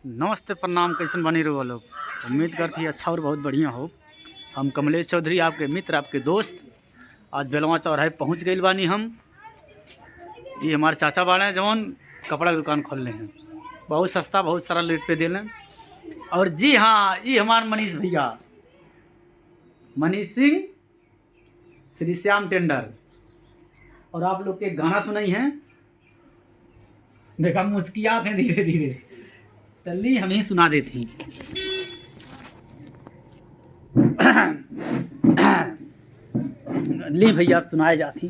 नमस्ते प्रणाम, कैसन बनी रहो लोग। उम्मीद करती अच्छा और बहुत बढ़िया हो। हम कमलेश चौधरी, आपके मित्र, आपके दोस्त, आज बेलवा चौराहे पहुंच गए बानी हम। ये हमारे चाचा बाड़े जौन कपड़ा की दुकान खोल हैं, बहुत सस्ता बहुत सारा रेट पे दे लें। और जी हाँ, ये हमारे मनीष भैया, मनीष सिंह, श्री श्याम टेंडर। और आप लोग के गाना सुनाई हैं, देखा मुस्कियात हैं धीरे धीरे, तल्ली हम ही सुना देती। ली भैया आप सुनाए जाती।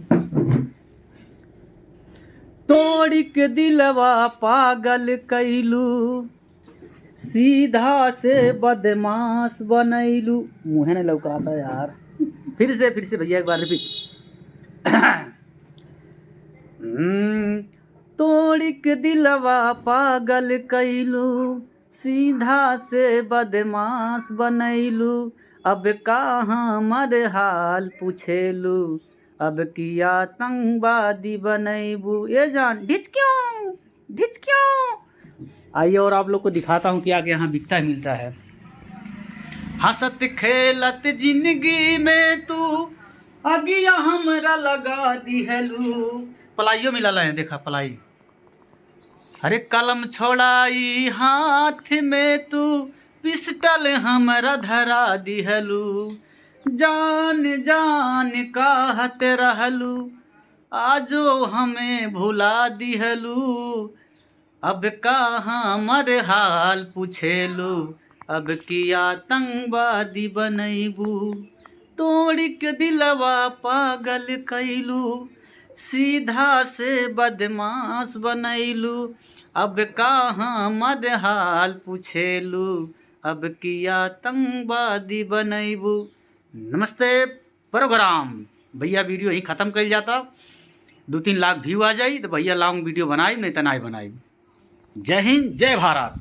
तोड़ के दिलवा पागल कैलू, सीधा से बदमाश बनैलू। मुँहे नहीं लौकाता यार, फिर से भैया एक बार रिपीट। तोड़ के दिलवा पागल कैलू, सीधा से बदमाश बनैलू। अब कहाँ मर हाल पूछेलू, अब किया आतंकवादी बनैबू। ये जान ढिच क्यों। आइए और आप लोग को दिखाता हूँ क्या क्या यहाँ बिकता है, मिलता है। हंसत खेलत जिंदगी में तू अगिया हमरा लगा दिहलू। पलाइयो मिला है, देखा पलाई। अरे कलम छोड़ाई हाथ में तू, पिस्टल हमरा धरा दिहलू। जान जान कहत रहलू, आजो हमें भुला दिहलू। अब कहाँ मर हाल पूछेलू, अब किया आतंकवादी बनैबू। तोड़ के दिलवा पागल कैलू, सीधा से बदमाश बनैलू। अब कहाँ मर हाल पूछेलू, अब किया आतंकवादी बनैबू। नमस्ते प्रोग्राम भैया, वीडियो ही ख़त्म कर जाता। 2-3 लाख व्यू आ जाई तो भैया लॉन्ग वीडियो बनाई, नहीं तो नहीं बनाई। जय हिंद, जय भारत।